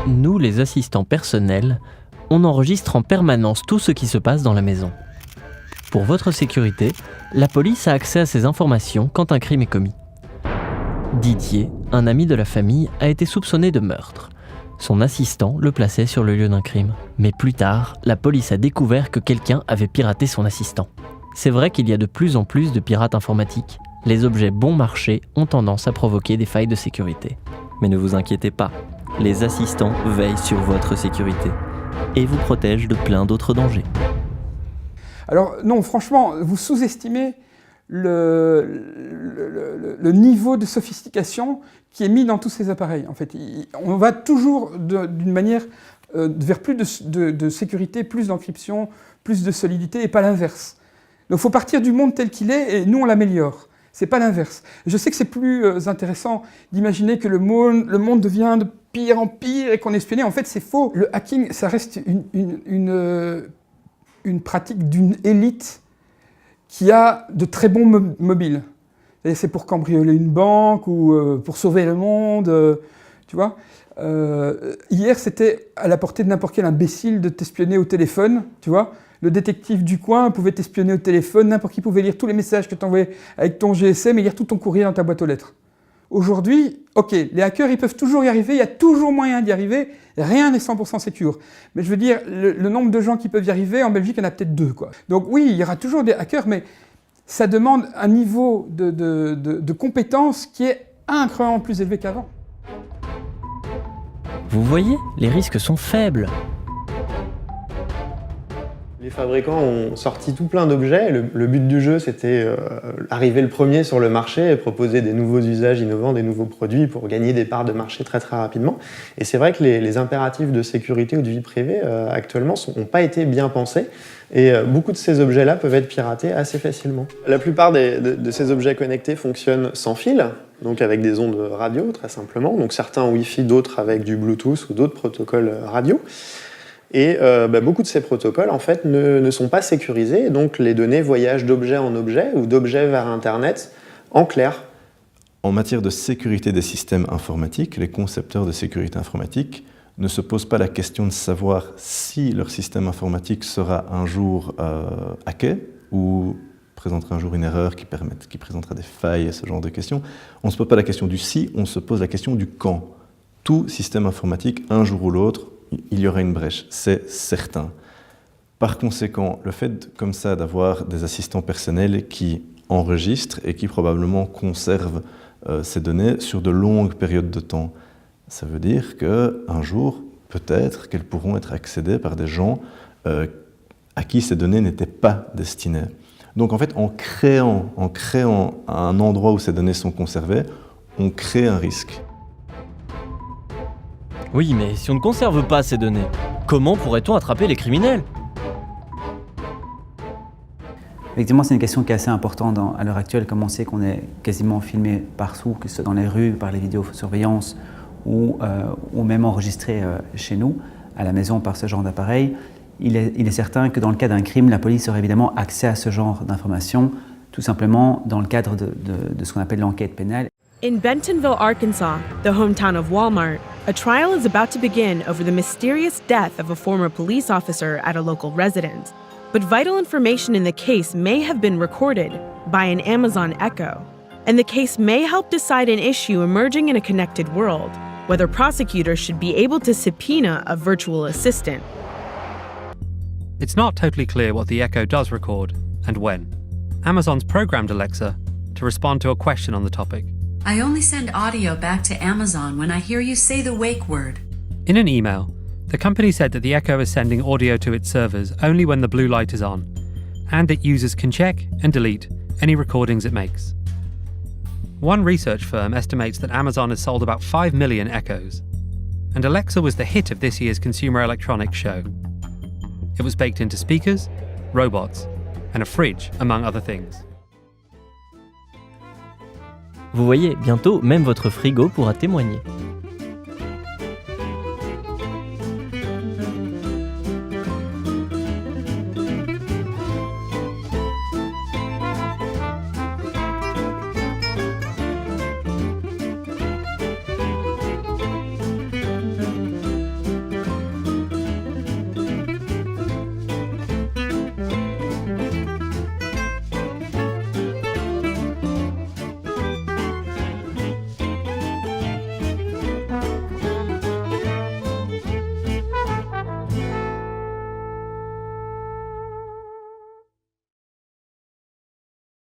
Nous, les assistants personnels, on enregistre en permanence tout ce qui se passe dans la maison. Pour votre sécurité, la police a accès à ces informations quand un crime est commis. Didier, un ami de la famille, a été soupçonné de meurtre. Son assistant le plaçait sur le lieu d'un crime. Mais plus tard, la police a découvert que quelqu'un avait piraté son assistant. C'est vrai qu'il y a de plus en plus de pirates informatiques. Les objets bon marché ont tendance à provoquer des failles de sécurité. Mais ne vous inquiétez pas, les assistants veillent sur votre sécurité et vous protègent de plein d'autres dangers. Alors non, franchement, vous sous-estimez le niveau de sophistication qui est mis dans tous ces appareils. En fait, on va toujours d'une manière vers plus de sécurité, plus d'encryption, plus de solidité, et pas l'inverse. Donc il faut partir du monde tel qu'il est, et nous on l'améliore. C'est pas l'inverse. Je sais que c'est plus intéressant d'imaginer que le monde devient de pire en pire et qu'on est espionné. En fait, c'est faux. Le hacking, ça reste une pratique d'une élite qui a de très bons mobiles. Et c'est pour cambrioler une banque ou pour sauver le monde, tu vois. Hier, c'était à la portée de n'importe quel imbécile de t'espionner au téléphone, tu vois. Le détective du coin pouvait t'espionner au téléphone, n'importe qui pouvait lire tous les messages que tu envoyais avec ton GSM et lire tout ton courrier dans ta boîte aux lettres. Aujourd'hui, ok, les hackers, ils peuvent toujours y arriver, il y a toujours moyen d'y arriver, rien n'est 100% sécure. Mais je veux dire, le nombre de gens qui peuvent y arriver, en Belgique, il y en a peut-être 2, quoi. Donc oui, il y aura toujours des hackers, mais ça demande un niveau de compétence qui est incroyablement plus élevé qu'avant. Vous voyez, les risques sont faibles. Les fabricants ont sorti tout plein d'objets. Le but du jeu, c'était arriver le premier sur le marché et proposer des nouveaux usages innovants, des nouveaux produits pour gagner des parts de marché très très rapidement. Et c'est vrai que les impératifs de sécurité ou de vie privée actuellement n'ont pas été bien pensés. Et beaucoup de ces objets-là peuvent être piratés assez facilement. La plupart de ces objets connectés fonctionnent sans fil, donc avec des ondes radio très simplement. Donc certains Wi-Fi, d'autres avec du Bluetooth ou d'autres protocoles radio. Et beaucoup de ces protocoles en fait ne sont pas sécurisés, donc les données voyagent d'objet en objet ou d'objet vers Internet en clair. En matière de sécurité des systèmes informatiques, les concepteurs de sécurité informatique ne se posent pas la question de savoir si leur système informatique sera un jour hacké ou présentera un jour une erreur qui présentera des failles et ce genre de questions. On ne se pose pas la question du si, on se pose la question du quand. Tout système informatique, un jour ou l'autre, il y aura une brèche, c'est certain. Par conséquent, le fait comme ça d'avoir des assistants personnels qui enregistrent et qui probablement conservent ces données sur de longues périodes de temps, ça veut dire qu'un jour, peut-être qu'elles pourront être accédées par des gens à qui ces données n'étaient pas destinées. Donc en fait, en créant un endroit où ces données sont conservées, on crée un risque. Oui, mais si on ne conserve pas ces données, comment pourrait-on attraper les criminels ? Effectivement, c'est une question qui est assez importante à l'heure actuelle, comme on sait qu'on est quasiment filmé partout, que ce soit dans les rues, par les vidéosurveillances ou même enregistré chez nous, à la maison, par ce genre d'appareil. Il est certain que dans le cas d'un crime, la police aurait évidemment accès à ce genre d'informations, tout simplement dans le cadre de ce qu'on appelle l'enquête pénale. In Bentonville, Arkansas, the hometown of Walmart, a trial is about to begin over the mysterious death of a former police officer at a local residence. But vital information in the case may have been recorded by an Amazon Echo, and the case may help decide an issue emerging in a connected world, whether prosecutors should be able to subpoena a virtual assistant. It's not totally clear what the Echo does record and when. Amazon's programmed Alexa to respond to a question on the topic. I only send audio back to Amazon when I hear you say the wake word. In an email, the company said that the Echo is sending audio to its servers only when the blue light is on, and that users can check and delete any recordings it makes. One research firm estimates that Amazon has sold about 5 million Echoes, and Alexa was the hit of this year's Consumer Electronics Show. It was baked into speakers, robots, and a fridge, among other things. Vous voyez, bientôt, même votre frigo pourra témoigner.